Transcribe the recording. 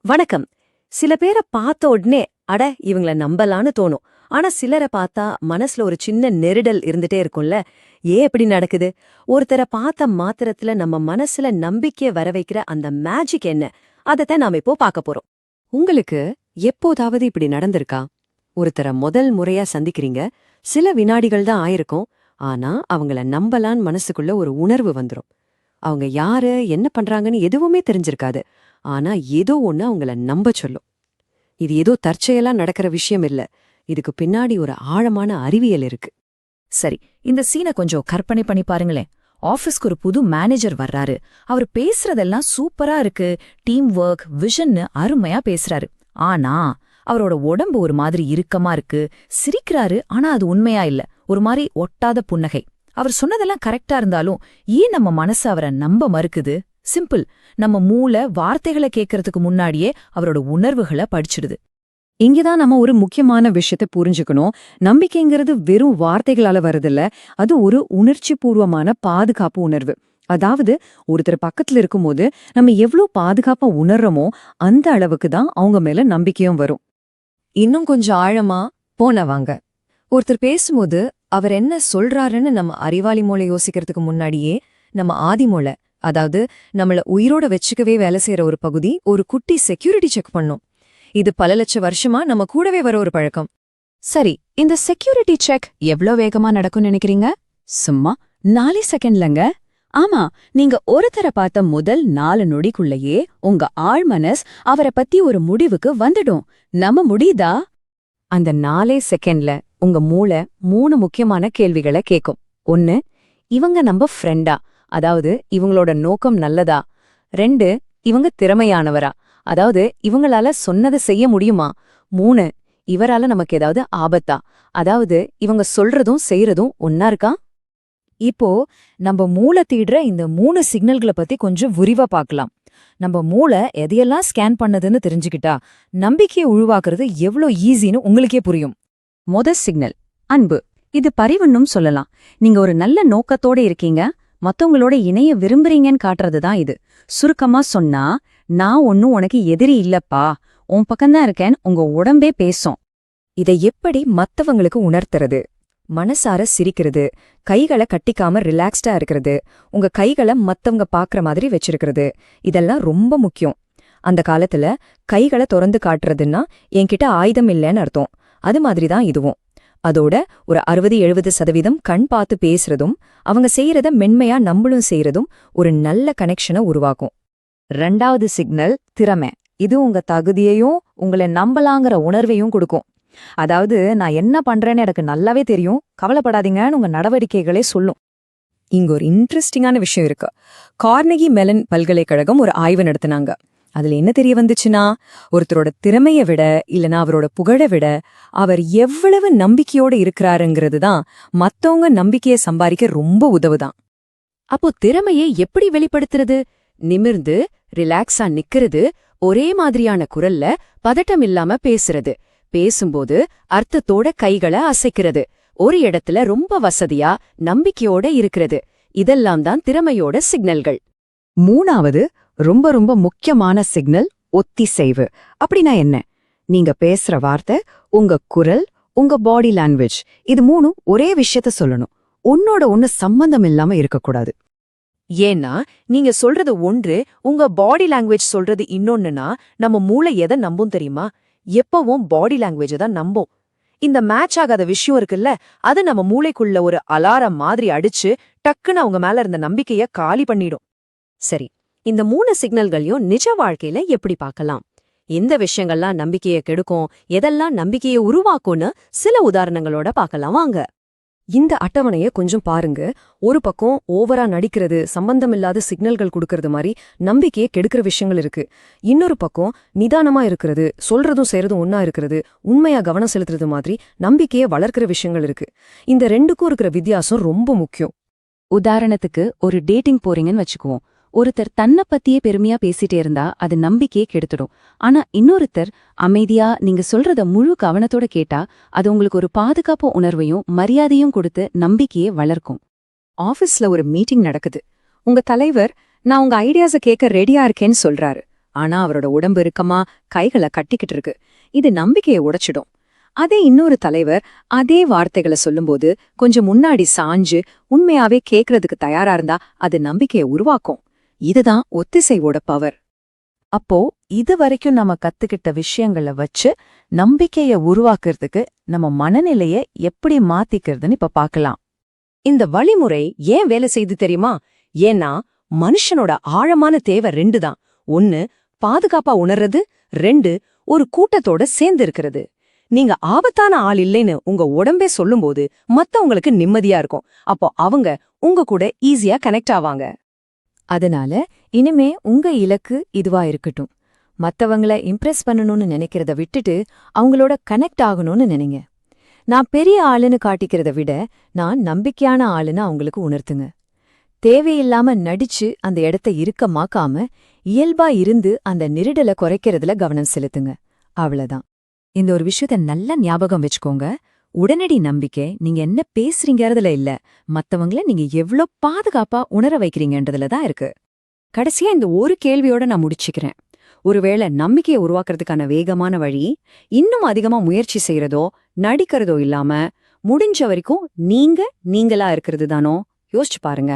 வணக்கம். சில பேரை பார்த்த உடனே அட இவங்கள நம்பலான்னு தோணும். ஆனா சிலரை பார்த்தா மனசுல ஒரு சின்ன நெருடல் இருந்துட்டே இருக்கும்ல. ஏன் எப்படி நடக்குது? ஒருத்தரை பார்த்த மாத்திரத்துல நம்ம மனசுல நம்பிக்கைய வர வைக்கிற அந்த மேஜிக் என்ன? அதத்தான் நாம இப்போ பார்க்க போறோம். உங்களுக்கு எப்போதாவது இப்படி நடந்திருக்கா? ஒருத்தரை முதல் முறையா சந்திக்கிறீங்க. சில வினாடிகள் தான் ஆயிருக்கும். ஆனா அவங்கள நம்பலான்னு மனசுக்குள்ள ஒரு உணர்வு வந்துரும். அவங்க யாரு, என்ன பண்றாங்கன்னு எதுவுமே தெரிஞ்சிருக்காது. ஆனா ஏதோ ஒண்ணு அவங்கள நம்ப சொல்லும். இது ஏதோ தற்செயலா நடக்கிற விஷயம் இல்ல. இதுக்கு பின்னாடி ஒரு ஆழமான அறிவியல் இருக்கு. சரி, இந்த சீனை கொஞ்சம் கற்பனை பண்ணி பாருங்களேன். ஆபீஸ்க்கு ஒரு புது மேனேஜர் வர்றாரு. அவர் பேசுறதெல்லாம் சூப்பரா இருக்கு, டீம் ஒர்க், விஷன்னு அருமையா பேசுறாரு. ஆனா அவரோட உடம்பு ஒரு மாதிரி இறுக்கமா இருக்கு. சிரிக்கிறாரு, ஆனா அது உண்மையா இல்ல. ஒரு மாதிரி ஒட்டாத புன்னகை. அவர் சொன்னதெல்லாம் கரெக்டா இருந்தாலும் ஏன் நம்ம மனசு அவரை நம்ப மறுக்குது? சிம்பிள். நம்ம மூளை வார்த்தைகளை கேட்கறதுக்கு முன்னாடியே அவரோட உணர்வுகளை படிச்சிடுது. இங்கதான் நம்ம ஒரு முக்கியமான விஷயத்த புரிஞ்சுக்கணும். நம்பிக்கைங்கிறது வெறும் வார்த்தைகளால வருதில்ல. அது ஒரு உணர்ச்சி பூர்வமான பாதுகாப்பு உணர்வு. அதாவது ஒருத்தர் பக்கத்துல இருக்கும்போது நம்ம எவ்வளவு பாதுகாப்பா உணர்றோமோ அந்த அளவுக்கு தான் அவங்க மேல நம்பிக்கையும் வரும். இன்னும் கொஞ்சம் ஆழமா போனவாங்க. ஒருத்தர் பேசும்போது அவர் என்ன சொல்றாருன்னு நம்ம அறிவாளி மூளை யோசிக்கிறதுக்கு முன்னாடியே நம்ம ஆதி மூளை, அதாவது நம்மள உயிரோட வச்சுக்கவே வேலை செய்யற ஒரு பகுதி, ஒரு குட்டி செக்யூரிட்டி செக் பண்ணும். இது பல லட்ச வருஷமா நம்ம கூடவே வர ஒரு பழக்கம். சரி, இந்த செக்யூரிட்டி செக் எவ்ளோ வேகமா நடக்கும்னு நினைக்கிறீங்க? சும்மா 4 செகண்ட்லங்க. ஆமா, நீங்க ஒருத்தரை பார்த்த முதல் 4 நொடிக்குள்ளேயே உங்க ஆழ்மனஸ் அவரை பத்தி ஒரு முடிவுக்கு வந்துடும். நம்ம முடியுதா? அந்த 4 செகண்ட்ல உங்க மூளை 3 முக்கியமான கேள்விகளை கேட்கும். 1, இவங்க நம்ம ஃப்ரெண்டா, அதாவது இவங்களோட நோக்கம் நல்லதா? 2, இவங்க திறமையானவரா, அதாவது இவங்களால சொன்னதை செய்ய முடியுமா? 3, இவரால நமக்கு ஏதாவது ஆபத்தா, அதாவது இவங்க சொல்றதும் செய்யறதும் ஒன்னா இருக்கா? இப்போ நம்ம மூளை தீடுற இந்த 3 சிக்னல்களை பத்தி கொஞ்சம் விரிவா பார்க்கலாம். நம்ம மூளை எதையெல்லாம் ஸ்கேன் பண்ணதுன்னு தெரிஞ்சுக்கிட்டா நம்பிக்கையை உருவாக்குறது எவ்வளோ ஈஸின்னு உங்களுக்கே புரியும். மொத சிக்னல் அன்பு. இது பரிவுன்னும் சொல்லலாம். நீங்க ஒரு நல்ல நோக்கத்தோட இருக்கீங்க, மத்தவங்களோட இணைய விரும்புறீங்கன்னு காட்டுறதுதான் இது. சுருக்கமா சொன்னா, நான் ஒன்னும் உனக்கு எதிரி இல்லப்பா, உன் பக்கம்தான் இருக்கேன் உங்க உடம்பே பேசும். இதை எப்படி மத்தவங்களுக்கு உணர்த்துறது? மனசார சிரிக்கிறது, கைகளை கட்டிக்காம ரிலாக்ஸ்டா இருக்கிறது, உங்க கைகளை மத்தவங்க பாக்குற மாதிரி வச்சிருக்கிறது, இதெல்லாம் ரொம்ப முக்கியம். அந்த காலத்துல கைகளை திறந்து காட்டுறதுன்னா என்கிட்ட ஆயுதம் இல்லைன்னு அர்த்தம். அது மாதிரிதான் இதுவும். அதோட ஒரு 60-70% கண் பார்த்து பேசுறதும் அவங்க செய்யறத மென்மையா நம்மளும் செய்யறதும் ஒரு நல்ல கனெக்ஷனை உருவாக்கும். 2வது சிக்னல் திறமை. இது உங்க தகுதியையும் உங்களை நம்பலாங்கிற உணர்வையும் கொடுக்கும். அதாவது நான் என்ன பண்றேன்னு எனக்கு நல்லாவே தெரியும், கவலைப்படாதீங்கன்னு உங்க நடவடிக்கைகளே சொல்லும். இங்க ஒரு இன்ட்ரெஸ்டிங்கான விஷயம் இருக்கு. கார்னகி மெலன் பல்கலைக்கழகம் ஒரு ஆய்வு நடத்தினாங்க. அதுல என்ன தெரிய வந்துச்சுன்னா, ஒருத்தரோட திறமைய விட இல்லனா அவரோட புகழை விட அவர் எவ்வளவு நம்பிக்கையோட இருக்கிறாருங்கிறது தான் மத்தவங்க நம்பிக்கையை சம்பாதிக்க ரொம்ப உதவுதான். அப்போ திறமையை எப்படி வெளிப்படுத்துறது? நிமிர்ந்து ரிலாக்ஸா நிக்கிறது, ஒரே மாதிரியான குரல்ல பதட்டம் இல்லாம பேசுறது, பேசும்போது அர்த்தத்தோட கைகளை அசைக்கிறது, ஒரு இடத்துல ரொம்ப வசதியா நம்பிக்கையோட இருக்கிறது, இதெல்லாம் தான் திறமையோட சிக்னல்கள். 3வது ரொம்ப ரொம்ப முக்கியமான சிக்னல் ஒத்திசைவு. அப்படின்னா என்ன? நீங்க பேசுற வார்த்தை, உங்க குரல், உங்க பாடி லாங்குவேஜ், இது 3ம் ஒரே விஷயத்த சொல்லணும். ஒன்னோட ஒன்னு சம்பந்தம் இல்லாம இருக்கக்கூடாது. ஏன்னா நீங்க சொல்றது ஒன்று, உங்க பாடி லாங்குவேஜ் சொல்றது இன்னொன்னுனா நம்ம மூளை எதை நம்பும் தெரியுமா? எப்பவும் பாடி லாங்குவேஜை தான் நம்பும். இந்த மேட்ச் ஆகாத விஷயம் இருக்குல்ல, அது நம்ம மூளைக்குள்ள ஒரு அலாரம் மாதிரி அடிச்சு டக்குன்னு அவங்க மேல இருந்த நம்பிக்கைய காலி பண்ணிடும். சரி, இந்த 3 சிக்னல்களையும் நிஜ வாழ்க்கையில எப்படி பார்க்கலாம்? எந்த விஷயங்கள்லாம் நம்பிக்கையை கெடுக்கும், எதெல்லாம் நம்பிக்கையை உருவாக்கும்னு சில உதாரணங்களோட பார்க்கலாம் வாங்க. இந்த அட்டவணைய கொஞ்சம் பாருங்க. ஒரு பக்கம் ஓவரா நடிக்கிறது, சம்பந்தமில்லாத சிக்னல்கள் கொடுக்கறது மாதிரி நம்பிக்கையை கெடுக்கிற விஷயங்கள் இருக்கு. இன்னொரு பக்கம் நிதானமா இருக்கிறது, சொல்றதும் செய்யறதும் ஒன்னா இருக்கிறது, உண்மையா கவனம் செலுத்துறது மாதிரி நம்பிக்கையை வளர்க்கிற விஷயங்கள் இருக்கு. இந்த 2க்கும் இருக்கிற வித்தியாசம் ரொம்ப முக்கியம். உதாரணத்துக்கு ஒரு டேட்டிங் போறீங்கன்னு வச்சுக்குவோம். ஒருத்தர் தன்னை பத்தியே பெருமையா பேசிட்டே இருந்தா அது நம்பிக்கையே கெடுத்துடும். ஆனா இன்னொருத்தர் அமைதியா நீங்க சொல்றத முழு கவனத்தோட கேட்டா அது உங்களுக்கு ஒரு பாதுகாப்பு உணர்வையும் மரியாதையும் கொடுத்து நம்பிக்கையே வளர்க்கும். ஆபீஸ்ல ஒரு மீட்டிங் நடக்குது. உங்க தலைவர் நான் உங்க ஐடியாஸ கேட்க ரெடியா இருக்கேன்னு சொல்றாரு. ஆனா அவரோட உடம்பு இறுக்கமா கைகளை கட்டிக்கிட்டு இருக்கு. இது நம்பிக்கையை உடைச்சிடும். அதே இன்னொரு தலைவர் அதே வார்த்தைகளை சொல்லும்போது கொஞ்சம் முன்னாடி சாஞ்சு உண்மையாவே கேக்குறதுக்கு தயாரா இருந்தா அது நம்பிக்கையை உருவாக்கும். இதுதான் ஒத்திசைவோட பவர். அப்போ இது வரைக்கும் நம்ம கத்துக்கிட்ட விஷயங்கள வச்சு நம்பிக்கைய உருவாக்குறதுக்கு நம்ம மனநிலைய எப்படி மாத்திக்கிறதுன்னு இப்ப பார்க்கலாம். இந்த வழிமுறை ஏன் வேலை செய்து தெரியுமா? ஏன்னா மனுஷனோட ஆழமான தேவை 2 தான். 1 பாதுகாப்பா உணர்றது, 2 ஒரு கூட்டத்தோட சேர்ந்து இருக்கிறது. நீங்க ஆபத்தான ஆள் இல்லைன்னு உங்க உடம்பே சொல்லும்போது மத்தவங்களுக்கு நிம்மதியா இருக்கும். அப்போ அவங்க உங்க கூட ஈஸியா கனெக்ட் ஆவாங்க. அதனால இனிமே உங்க இலக்கு இதுவா இருக்கட்டும். மத்தவங்கள இம்ப்ரெஸ் பண்ணணும்னு நினைக்கிறத விட்டுட்டு அவங்களோட கனெக்ட் ஆகணும்னு நினைங்க. நான் பெரிய ஆளுன்னு காட்டிக்கிறத விட நான் நம்பிக்கையான ஆளுன்னு அவங்களுக்கு உணர்த்துங்க. தேவையில்லாம நடிச்சு அந்த இடத்த இறுக்கமாக்காம இயல்பா இருந்து அந்த நெருடல குறைக்கிறதுல கவனம் செலுத்துங்க. அவ்வளவுதான். இந்த ஒரு விஷயத்த நல்லா ஞாபகம் வச்சுக்கோங்க. உடனடி நம்பிக்கை நீங்க என்ன பேசுறீங்கறதுல இல்ல, மத்தவங்கள நீங்க எவ்ளோ பாதுகாப்பா உணர வைக்கிறீங்கன்றதுல தான் இருக்கு. கடைசியா இந்த ஒரு கேள்வியோட நான் முடிச்சுக்கிறேன். ஒருவேளை நம்பிக்கையை உருவாக்குறதுக்கான வேகமான வழி இன்னும் அதிகமா முயற்சி செய்யறதோ நடிக்கிறதோ இல்லாம முடிஞ்ச வரைக்கும் நீங்களா இருக்கிறது தானோ? யோசிச்சு பாருங்க.